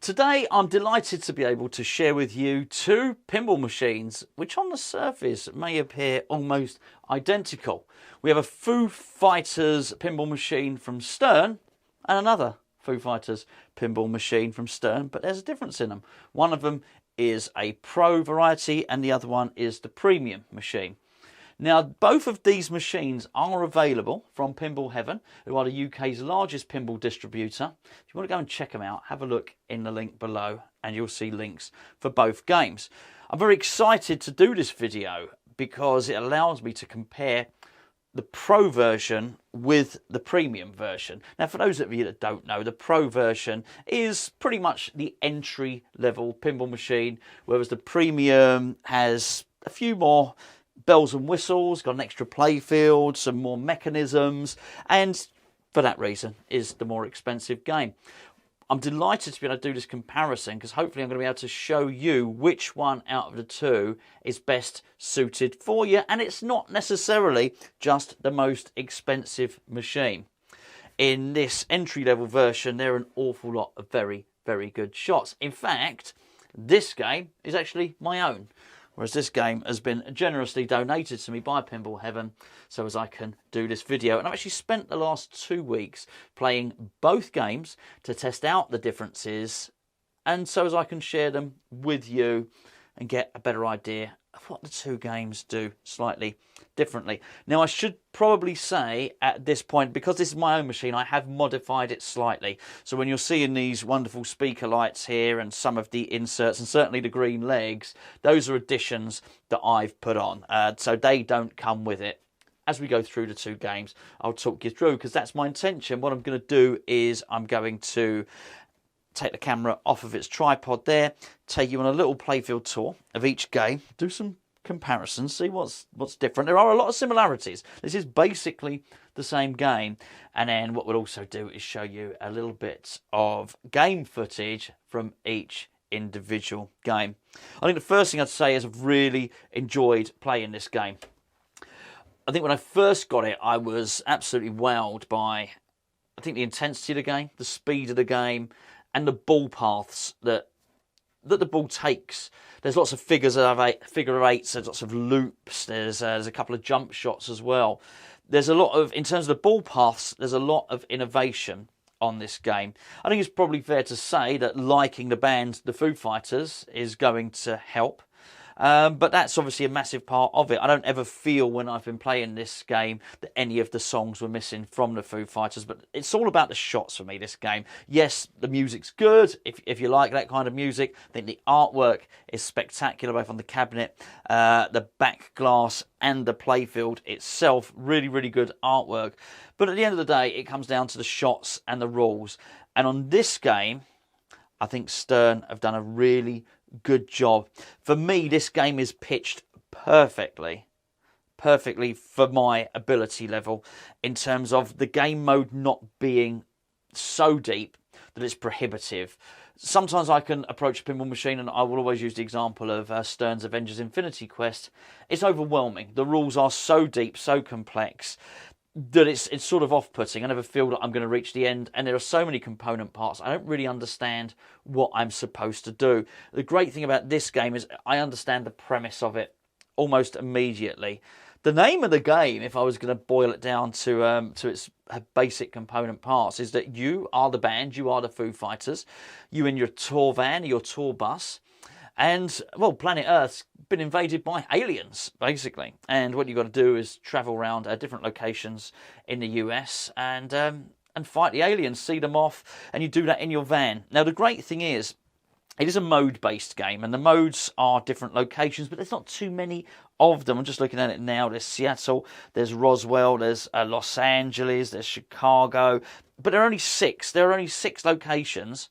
Today I'm delighted to be able to share with you two pinball machines which on the surface may appear almost identical. We have a Foo Fighters pinball machine from Stern and another Foo Fighters pinball machine from Stern, but there's a difference in them. One of them is a Pro variety and the other one is the Premium machine. Now, both of these machines are available from Pinball Heaven, who are the UK's largest pinball distributor. If you want to go and check them out, have a look in the link below and you'll see links for both games. I'm very excited to do this video because it allows me to compare the Pro version with the Premium version. Now, for those of you that don't know, the Pro version is pretty much the entry-level pinball machine, whereas the Premium has a few more bells and whistles, got an extra playfield, some more mechanisms, and for that reason is the more expensive game. I'm delighted to be able to do this comparison because hopefully I'm going to be able to show you which one out of the two is best suited for you, and it's not necessarily just the most expensive machine. In this entry-level version, there are an awful lot of very, very good shots. In fact, this game is actually my own, whereas this game has been generously donated to me by Pinball Heaven so as I can do this video. And I've actually spent the last 2 weeks playing both games to test out the differences and so as I can share them with you and get a better idea of what the two games do slightly differently. Now, I should probably say at this point, because this is my own machine, I have modified it slightly. So when you're seeing these wonderful speaker lights here and some of the inserts and certainly the green legs, those are additions that I've put on. So they don't come with it. As we go through the two games, I'll talk you through because that's my intention. What I'm going to do is I'm going to take the camera off of its tripod there, take you on a little playfield tour of each game, do some comparisons, see what's different. There are a lot of similarities. This is basically the same game, and then what we'll also do is show you a little bit of game footage from each individual game. I think the first thing I'd say is I've really enjoyed playing this game. I think when I first got it, I was absolutely wowed by, I think, the intensity of the game, the speed of the game, and the ball paths that the ball takes. There's lots of figure of eights, there's lots of loops, there's a couple of jump shots as well. There's a lot of, in terms of the ball paths, there's a lot of innovation on this game. I think it's probably fair to say that liking the band the Foo Fighters is going to help. But that's obviously a massive part of it. I don't ever feel when I've been playing this game that any of the songs were missing from the Foo Fighters, but it's all about the shots for me, this game. Yes, the music's good, if you like that kind of music. I think the artwork is spectacular, both on the cabinet, the back glass and the playfield itself. Really, really good artwork. But at the end of the day, it comes down to the shots and the rules. And on this game, I think Stern have done a really good job. For me, this game is pitched perfectly for my ability level in terms of the game mode not being so deep that it's prohibitive. Sometimes I can approach a pinball machine, and I will always use the example of Stern's Avengers Infinity Quest. It's overwhelming. The rules are so deep, so complex, that it's sort of off-putting. I never feel that I'm going to reach the end, and there are so many component parts. I don't really understand what I'm supposed to do. The great thing about this game is I understand the premise of it almost immediately. The name of the game, if I was going to boil it down to its basic component parts, is that you are the band, you are the Foo Fighters, you in your tour van, your tour bus, and, well, planet Earth's been invaded by aliens, basically. And what you've got to do is travel around different locations in the US and fight the aliens, see them off, and you do that in your van. Now, the great thing is, it is a mode-based game, and the modes are different locations, but there's not too many of them. I'm just looking at it now. There's Seattle, there's Roswell, there's Los Angeles, there's Chicago, but there are only 6. There are only 6 locations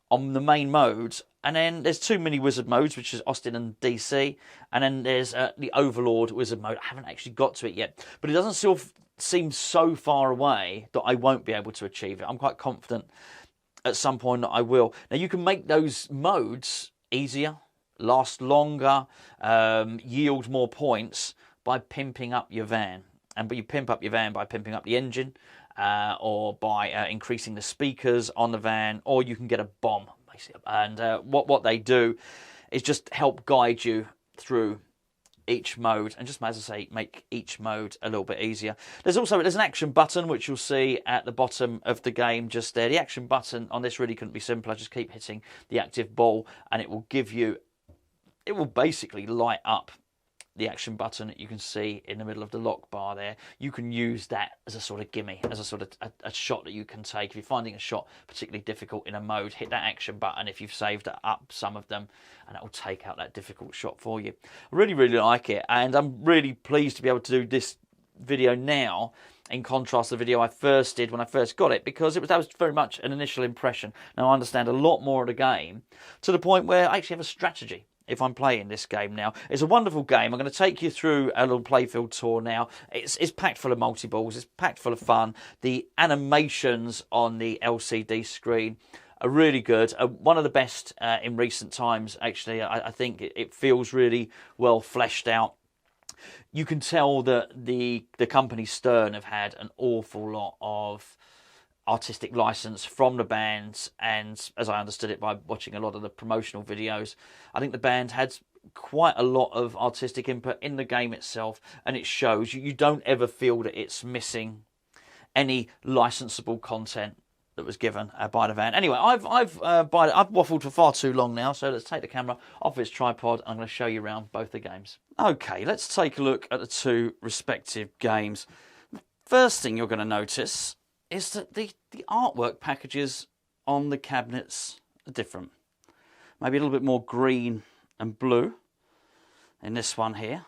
on the main modes. And then there's 2 mini wizard modes, which is Austin and DC. And then there's the Overlord wizard mode. I haven't actually got to it yet. But it doesn't sort of seem so far away that I won't be able to achieve it. I'm quite confident at some point that I will. Now, you can make those modes easier, last longer, yield more points by pimping up your van. But you pimp up your van by pimping up the engine or by increasing the speakers on the van, or you can get a bomb. basically. And what they do is just help guide you through each mode, and just, as I say, make each mode a little bit easier. There's an action button, which you'll see at the bottom of the game just there. The action button on this really couldn't be simpler. Just keep hitting the active ball and it will basically light up the action button that you can see in the middle of the lock bar there. You can use that as a sort of gimme, as a sort of a shot that you can take. If you're finding a shot particularly difficult in a mode, hit that action button if you've saved up some of them, and it will take out that difficult shot for you. I really, really like it, and I'm really pleased to be able to do this video now, in contrast to the video I first did when I first got it, because that was very much an initial impression. Now I understand a lot more of the game, to the point where I actually have a strategy if I'm playing this game now. It's a wonderful game. I'm going to take you through a little playfield tour now. It's packed full of multi-balls. It's packed full of fun. The animations on the LCD screen are really good. One of the best in recent times, actually. I think it feels really well fleshed out. You can tell that the company Stern have had an awful lot of artistic license from the band, and as I understood it by watching a lot of the promotional videos, I think the band had quite a lot of artistic input in the game itself, and it shows. You don't ever feel that it's missing any licensable content that was given by the band. Anyway, I've waffled for far too long now, so let's take the camera off its tripod. I'm going to show you around both the games. Okay, let's take a look at the two respective games. The first thing you're going to notice is that the artwork packages on the cabinets are different. Maybe a little bit more green and blue in this one here,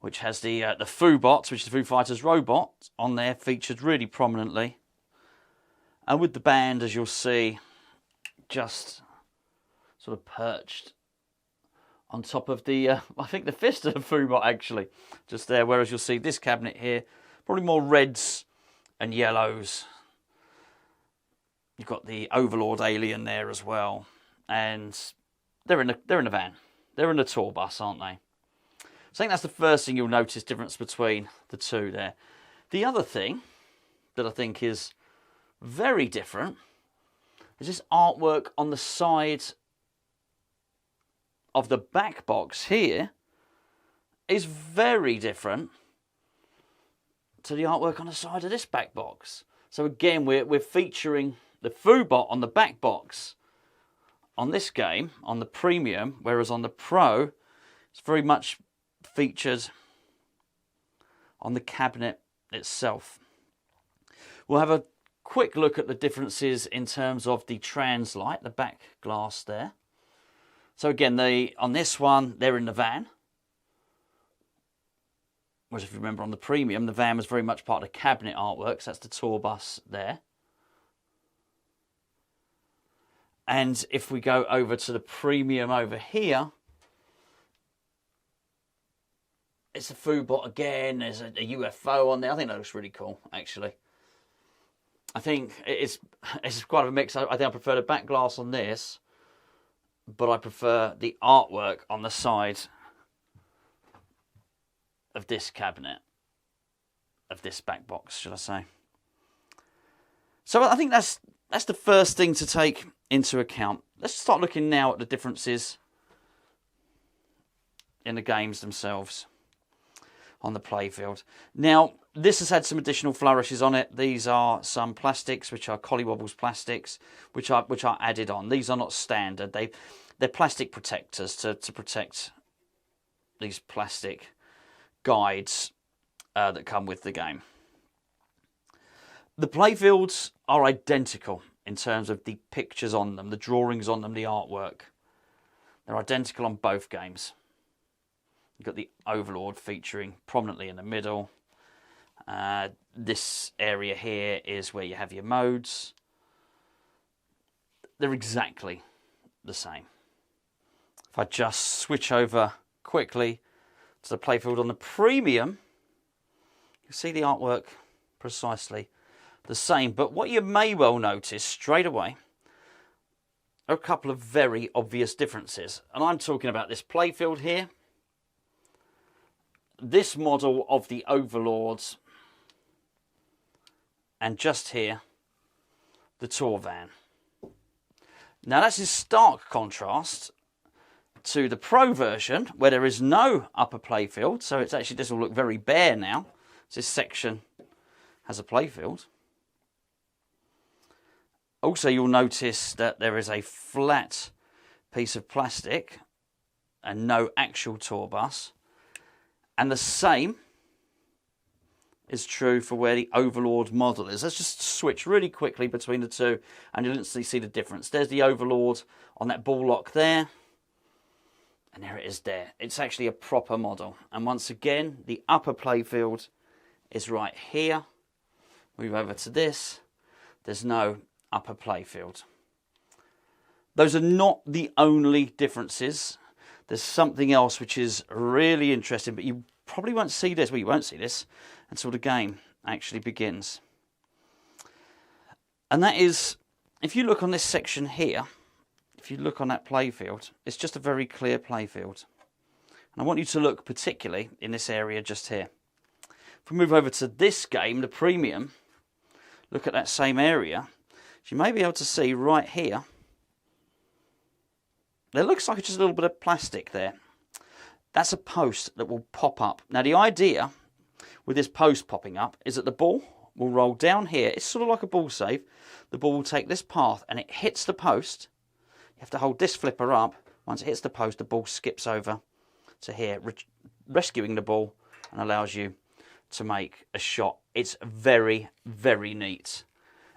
which has the Foobot, which is the Foo Fighters robot, on there, featured really prominently. And with the band, as you'll see, just sort of perched on top of the, I think the fist of the Foobot actually, just there. Whereas you'll see this cabinet here, probably more reds and yellows. You've got the Overlord alien there as well, and they're in a van. They're in a tour bus, aren't they? So I think that's the first thing you'll notice difference between the two there. The other thing that I think is very different is this artwork on the side of the back box here is very different to the artwork on the side of this back box. So again, we're featuring the Foobot on the back box on this game, on the Premium, whereas on the Pro, it's very much featured on the cabinet itself. We'll have a quick look at the differences in terms of the Translight, the back glass there. So again, on this one, they're in the van. Whereas if you remember on the Premium, the van was very much part of the cabinet artwork, so that's the tour bus there. And if we go over to the Premium over here, it's a Foobot again, there's a UFO on there. I think that looks really cool, actually. I think it's quite a mix. I think I prefer the back glass on this, but I prefer the artwork on the side of this cabinet, of this back box, should I say. So I think that's the first thing to take into account. Let's start looking now at the differences in the games themselves on the playfield. Now, this has had some additional flourishes on it. These are some plastics, which are Collywobbles plastics, which are added on. These are not standard. They're plastic protectors to protect these plastic guides that come with the game. The playfields are identical in terms of the pictures on them, the drawings on them, the artwork. They're identical on both games. You've got the Overlord featuring prominently in the middle. This area here is where you have your modes. They're exactly the same. If I just switch over quickly to the playfield on the Premium, you see the artwork precisely the same. But what you may well notice straight away are a couple of very obvious differences. And I'm talking about this playfield here, this model of the Overlords, and just here, the tour van. Now that's in stark contrast to the Pro version, where there is no upper playfield, so it's actually, this will look very bare now. This section has a playfield. Also, you'll notice that there is a flat piece of plastic and no actual tour bus. And the same is true for where the Overlord model is. Let's just switch really quickly between the two and you'll instantly see the difference. There's the Overlord on that ball lock there. And there it is there. It's actually a proper model. And once again, the upper playfield is right here. Move over to this. There's no upper playfield. Those are not the only differences. There's something else which is really interesting, but you probably won't see this. Well, you won't see this until the game actually begins. And that is, if you look on this section here, if you look on that playfield, it's just a very clear playfield. And I want you to look particularly in this area just here. If we move over to this game, the premium, look at that same area, you may be able to see right here, there looks like it's just a little bit of plastic there. That's a post that will pop up. Now the idea with this post popping up is that the ball will roll down here. It's sort of like a ball save. The ball will take this path and it hits the post. You have to hold this flipper up. Once it hits the post, the ball skips over to here, rescuing the ball and allows you to make a shot. It's very, very neat.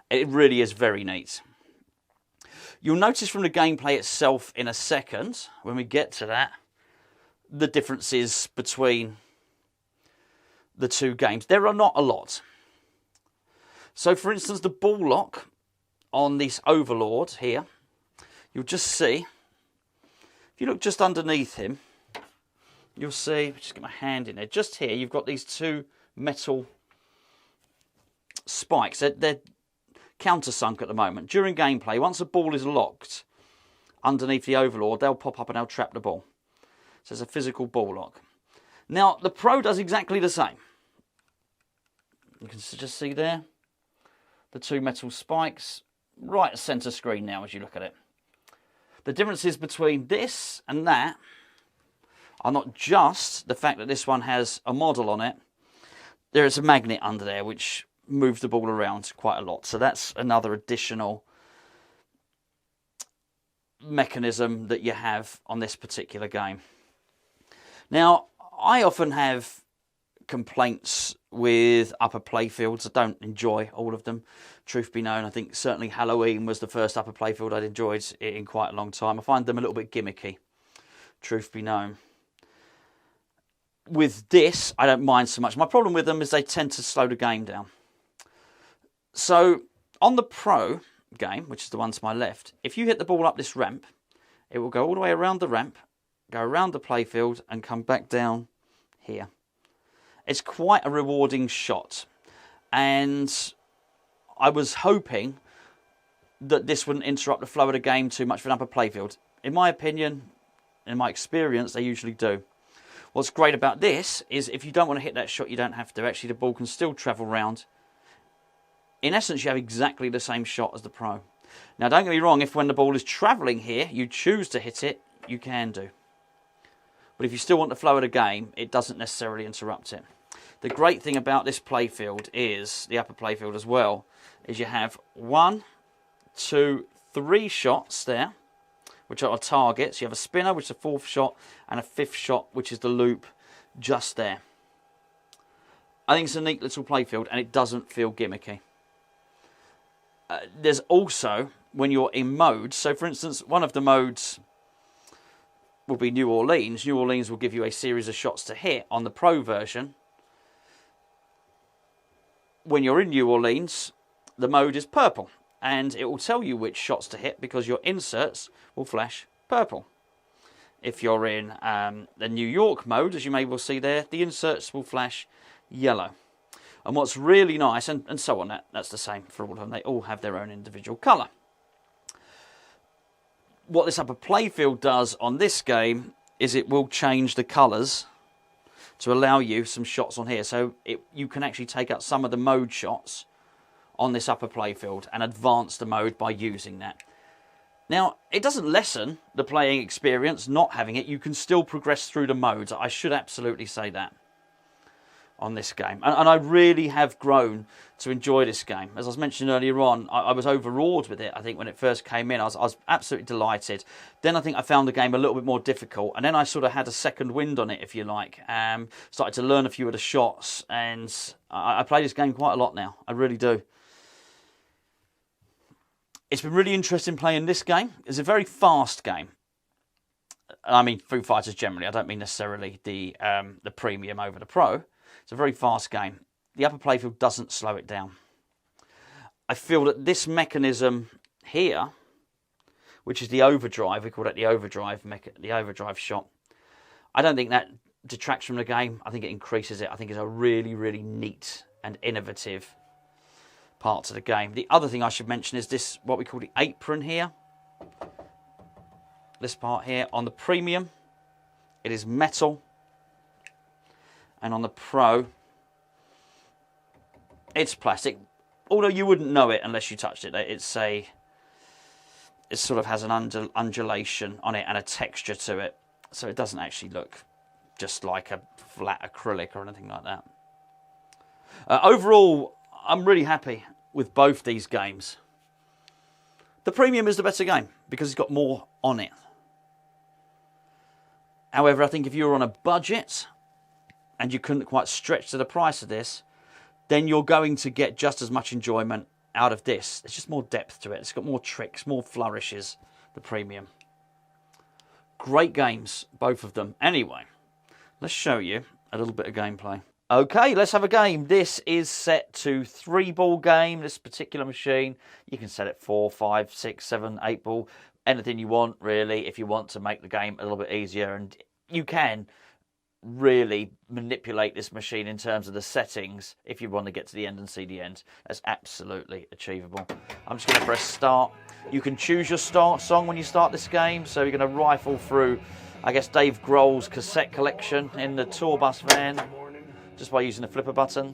It really is very neat. You'll notice from the gameplay itself in a second, when we get to that, the differences between the two games. There are not a lot. So for instance, the ball lock on this Overlord here, you'll just see, if you look just underneath him, you'll see, just get my hand in there, just here, you've got these two metal spikes. They're countersunk at the moment. During gameplay, once the ball is locked underneath the Overlord, they'll pop up and they'll trap the ball. So it's a physical ball lock. Now, the Pro does exactly the same. You can just see there, the two metal spikes, right centre screen now as you look at it. The differences between this and that are not just the fact that this one has a model on it. There is a magnet under there which moves the ball around quite a lot. So that's another additional mechanism that you have on this particular game. Now, I often have complaints with upper playfields. I don't enjoy all of them, truth be known. I think certainly Halloween was the first upper playfield I'd enjoyed in quite a long time. I find them a little bit gimmicky, truth be known. With this, I don't mind so much. My problem with them is they tend to slow the game down. So, on the Pro game, which is the one to my left, if you hit the ball up this ramp, it will go all the way around the ramp, go around the playfield, and come back down here. It's quite a rewarding shot. And I was hoping that this wouldn't interrupt the flow of the game too much for an upper playfield. In my opinion, in my experience, they usually do. What's great about this is if you don't want to hit that shot, you don't have to. Actually, the ball can still travel round. In essence, you have exactly the same shot as the Pro. Now, don't get me wrong, if when the ball is travelling here, you choose to hit it, you can do. But if you still want the flow of the game, it doesn't necessarily interrupt it. The great thing about this playfield is, the upper playfield as well, is you have 1, 2, 3 shots there, which are targets. You have a spinner, which is a 4th shot, and a 5th shot, which is the loop just there. I think it's a neat little playfield, and it doesn't feel gimmicky. There's also, when you're in modes, so for instance, one of the modes will be New Orleans. New Orleans will give you a series of shots to hit. On the Pro version, when you're in New Orleans, the mode is purple. And it will tell you which shots to hit because your inserts will flash purple. If you're in the New York mode, as you may well see there, the inserts will flash yellow. And what's really nice, and so on, that's the same for all of them. They all have their own individual colour. What this upper playfield does on this game is it will change the colours to allow you some shots on here. So you can actually take out some of the mode shots on this upper playfield and advance the mode by using that. Now, it doesn't lessen the playing experience not having it. You can still progress through the modes. I should absolutely say that on this game. And I really have grown to enjoy this game. As I was mentioning earlier on, I was overawed with it, I think, when it first came in. I was absolutely delighted. Then I think I found the game a little bit more difficult. And then I sort of had a second wind on it, if you like. Started to learn a few of the shots. And I play this game quite a lot now. I really do. It's been really interesting playing this game. It's a very fast game. I mean, Foo Fighters generally. I don't mean necessarily the premium over the pro. It's a very fast game. The upper playfield doesn't slow it down. I feel that this mechanism here, which is the overdrive, we call it the overdrive shot. I don't think that detracts from the game. I think it increases it. I think it's a really, really neat and innovative part of the game. The other thing I should mention is this, what we call the apron here. This part here. On the premium, it is metal. And on the pro, it's plastic. Although you wouldn't know it unless you touched it. It sort of has an undulation on it and a texture to it. So it doesn't actually look just like a flat acrylic or anything like that. Overall, I'm really happy with both these games. The premium is the better game because it's got more on it. However, I think if you're on a budget and you couldn't quite stretch to the price of this, then you're going to get just as much enjoyment out of this. There's just more depth to it. It's got more tricks, more flourishes, the premium. Great games, both of them. Anyway, let's show you a little bit of gameplay. Okay, let's have a game. This is set to 3-ball game, this particular machine. You can set it 4, 5, 6, 7, 8 ball. Anything you want, really, if you want to make the game a little bit easier. And you can really manipulate this machine in terms of the settings if you want to get to the end and see the end. That's absolutely achievable. I'm just going to press start. You can choose your start song when you start this game. So you're going to rifle through, I guess, Dave Grohl's cassette collection in the tour bus van, just by using the flipper button.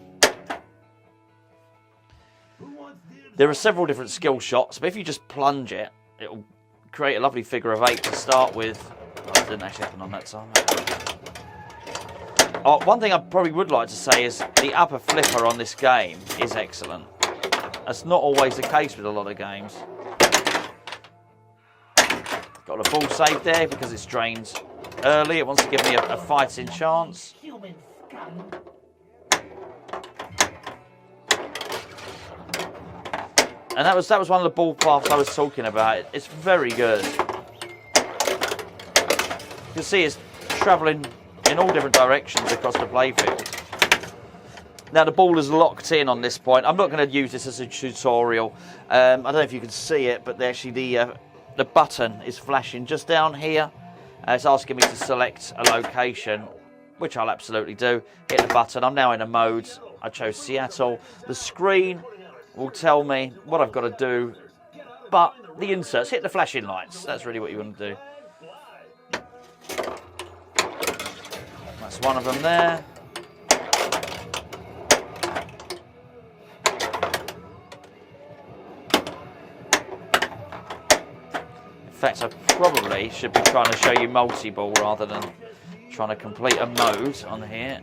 There are several different skill shots, but if you just plunge it, it'll create a lovely figure of 8 to start with. Oh, it didn't actually happen on that time. Oh, one thing I probably would like to say is the upper flipper on this game is excellent. That's not always the case with a lot of games. Got a full save there because it's drained early. It wants to give me a fighting chance. And that was one of the ball paths I was talking about. It's very good. You can see it's travelling in all different directions across the playfield. Now the ball is locked in on this point. I'm not going to use this as a tutorial. I don't know if you can see it, but actually the button is flashing just down here. It's asking me to select a location, which I'll absolutely do. Hit the button. I'm now in a mode. I chose Seattle. The screen will tell me what I've got to do, but the inserts, hit the flashing lights. That's really what you want to do. That's one of them there. In fact, I probably should be trying to show you multi-ball rather than trying to complete a mode on here.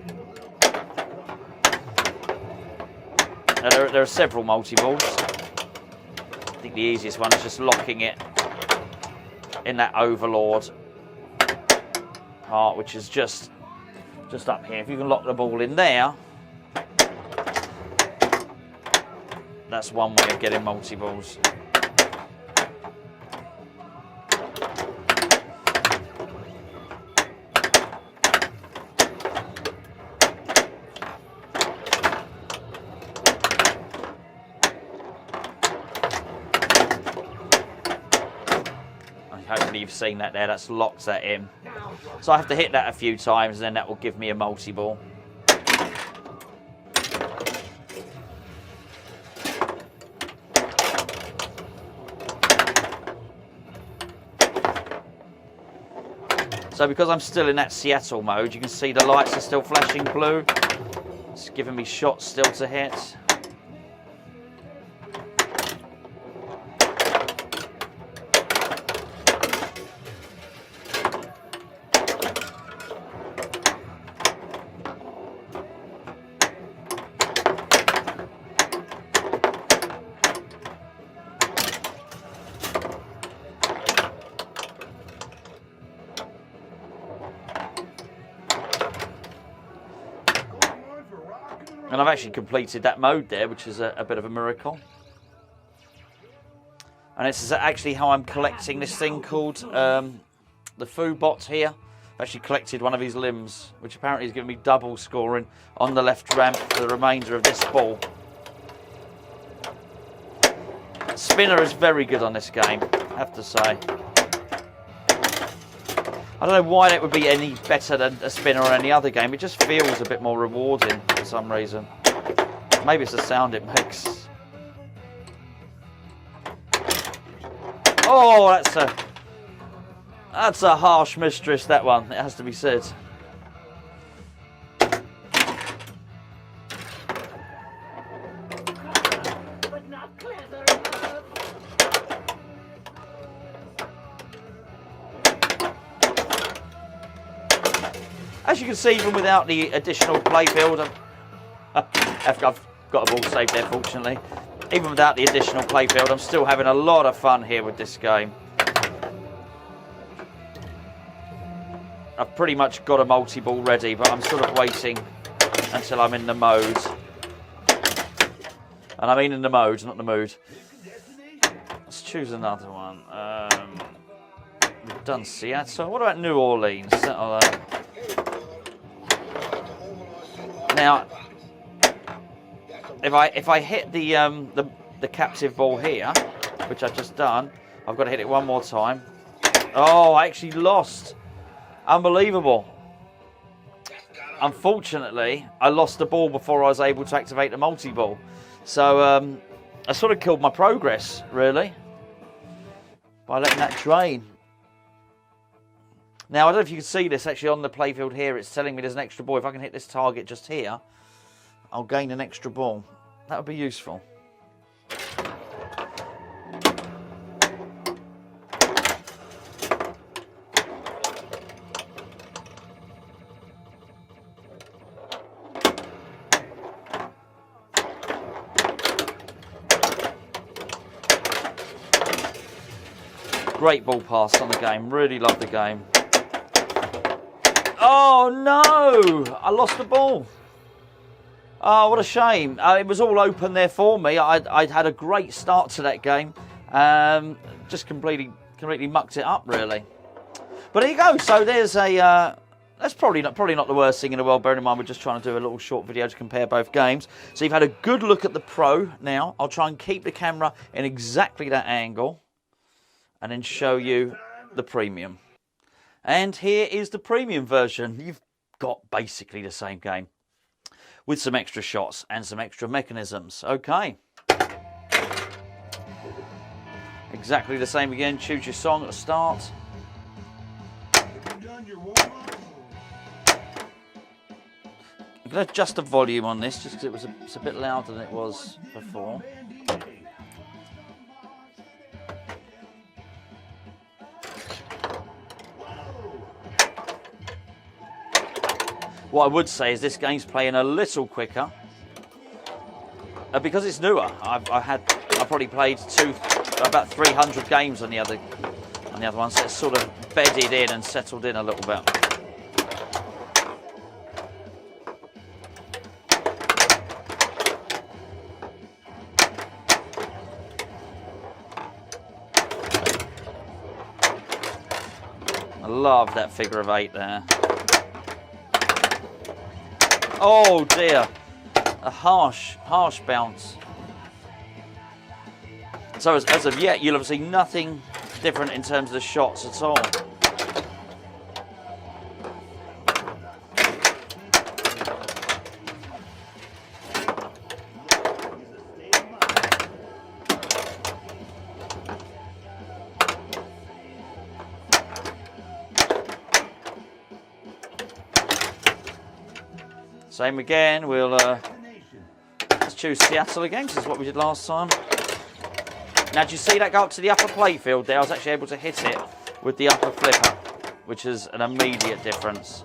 Now, there are several multi-balls. I think the easiest one is just locking it in that Overlord part, which is just up here. If you can lock the ball in there, that's one way of getting multi-balls. Hopefully you've seen that there, that's locked that in. So I have to hit that a few times and then that will give me a multi-ball. So because I'm still in that Seattle mode, you can see the lights are still flashing blue. It's giving me shots still to hit. And I've actually completed that mode there, which is a bit of a miracle. And this is actually how I'm collecting this thing called the Foo bot here. I've actually collected one of his limbs, which apparently is giving me double scoring on the left ramp for the remainder of this ball. Spinner is very good on this game, I have to say. I don't know why that would be any better than a spinner or any other game. It just feels a bit more rewarding for some reason. Maybe it's the sound it makes. Oh, that's a harsh mistress, that one. It has to be said. As you can see, even without the additional playfield, I've got a ball saved there, fortunately. Even without the additional playfield, I'm still having a lot of fun here with this game. I've pretty much got a multi-ball ready, but I'm sort of waiting until I'm in the mode. And I mean in the mode, not the mood. Let's choose another one. We've done Seattle. What about New Orleans? Now, if I hit the captive ball here, which I've just done, I've got to hit it one more time. Oh, I actually lost. Unbelievable. Unfortunately, I lost the ball before I was able to activate the multi-ball. So I sort of killed my progress, really, by letting that drain. Now, I don't know if you can see this actually on the playfield here. It's telling me there's an extra ball. If I can hit this target just here, I'll gain an extra ball. That would be useful. Great ball pass on the game. Really love the game. Oh no! I lost the ball. Oh, what a shame. It was all open there for me. I'd had a great start to that game. Just completely mucked it up, really. But there you go. So there's a... that's probably not the worst thing in the world, bearing in mind we're just trying to do a little short video to compare both games. So you've had a good look at the Pro now. I'll try and keep the camera in exactly that angle and then show you the Premium. And here is the Premium version. You've got basically the same game with some extra shots and some extra mechanisms. Okay. Exactly the same again. Choose your song at the start. I'm going to adjust the volume on this just because it's a bit louder than it was before. What I would say is this game's playing a little quicker because it's newer. I've probably played about 300 games on the other one, so it's sort of bedded in and settled in a little bit. I love that figure of 8 there. Oh dear, a harsh bounce. So as of yet, you'll have seen nothing different in terms of the shots at all. Same again, let's choose Seattle again, because that's what we did last time. Now, do you see that go up to the upper playfield there? I was actually able to hit it with the upper flipper, which is an immediate difference.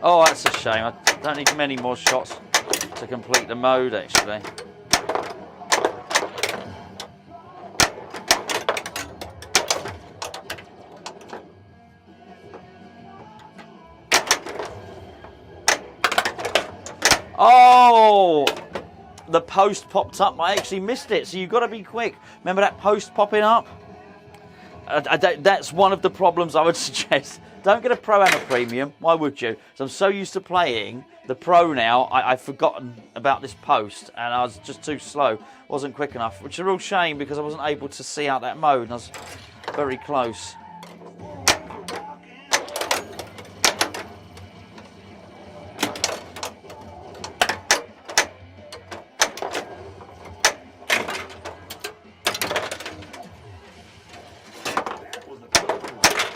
Oh, that's a shame. I don't need many more shots to complete the mode, actually. Oh! The post popped up. I actually missed it, so you've got to be quick. Remember that post popping up? That's one of the problems I would suggest. Don't get a Pro and a Premium. Why would you? So I'm so used to playing the Pro now, I've forgotten about this post, and I was just too slow. Wasn't quick enough, which is a real shame because I wasn't able to see out that mode, and I was very close.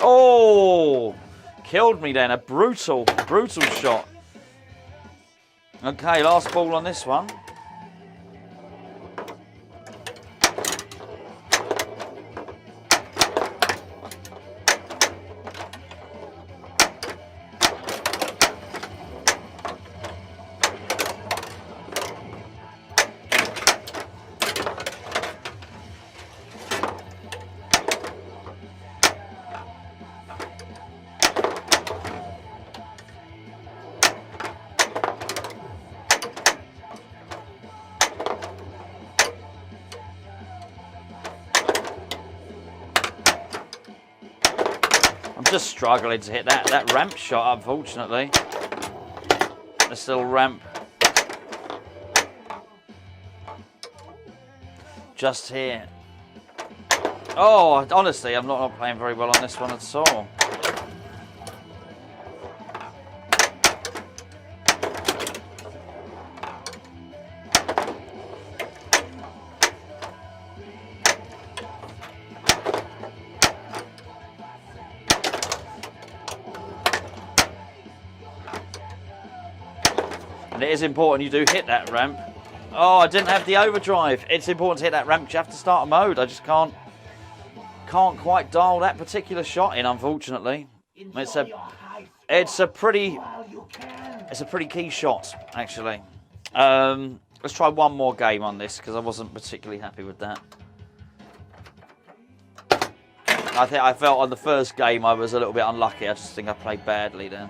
Oh, killed me then. A brutal shot. Okay, last ball on this one. I'm just struggling to hit that ramp shot, unfortunately. This little ramp. Just here. Oh, honestly, I'm not playing very well on this one at all. And it is important you do hit that ramp. Oh, I didn't have the overdrive. It's important to hit that ramp. You have to start a mode. I just can't quite dial that particular shot in, unfortunately. It's a pretty key shot, actually. Let's try one more game on this because I wasn't particularly happy with that. I felt on the first game I was a little bit unlucky. I just think I played badly then.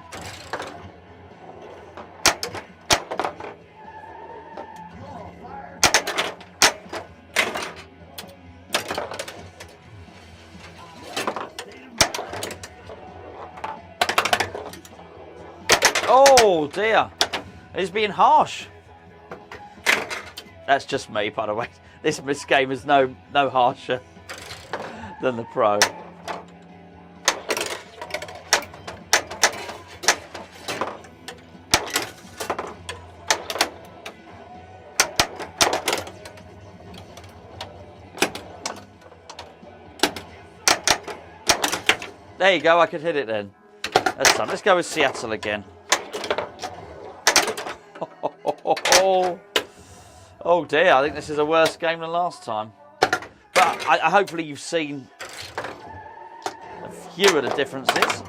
Oh dear, he's being harsh. That's just me, by the way. This game is no harsher than the Pro. There you go, I could hit it then. That's done. Let's go with Seattle again. Oh dear, I think this is a worse game than last time. But hopefully you've seen a few of the differences.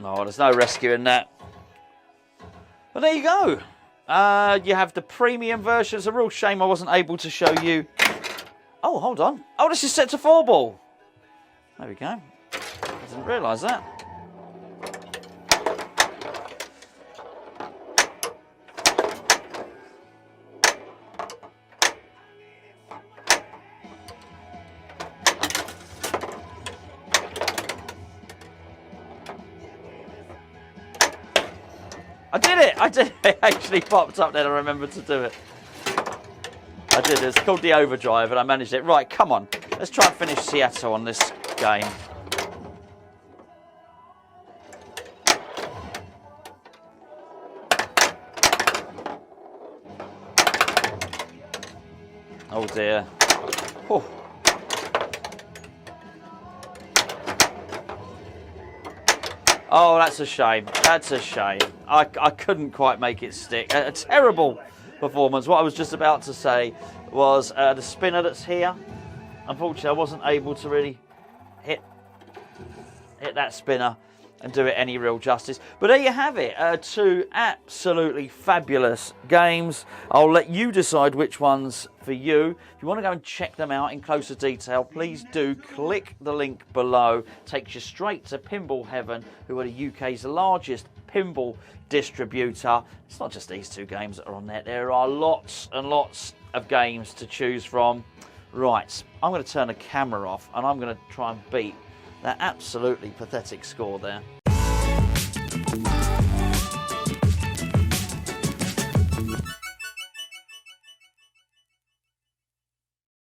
No, there's no rescuing that. But there you go. You have the premium version. It's a real shame I wasn't able to show you. Oh, hold on. Oh, this is set to 4-ball. There we go. I didn't realise that. I did it! I did it! It actually popped up then. I remembered to do it. I did it. It's called the overdrive and I managed it. Right, come on. Let's try and finish Seattle on this game. Oh dear. Oh. Oh, that's a shame. That's a shame. I couldn't quite make it stick. A terrible performance. What I was just about to say was the spinner that's here. Unfortunately, I wasn't able to really hit that spinner and do it any real justice. But there you have it. Two absolutely fabulous games. I'll let you decide which one's for you. If you want to go and check them out in closer detail, please do click the link below. Takes you straight to Pinball Heaven, who are the UK's largest pinball distributor. It's not just these two games that are on there. There are lots and lots of games to choose from. Right, I'm going to turn the camera off and I'm going to try and beat that absolutely pathetic score there.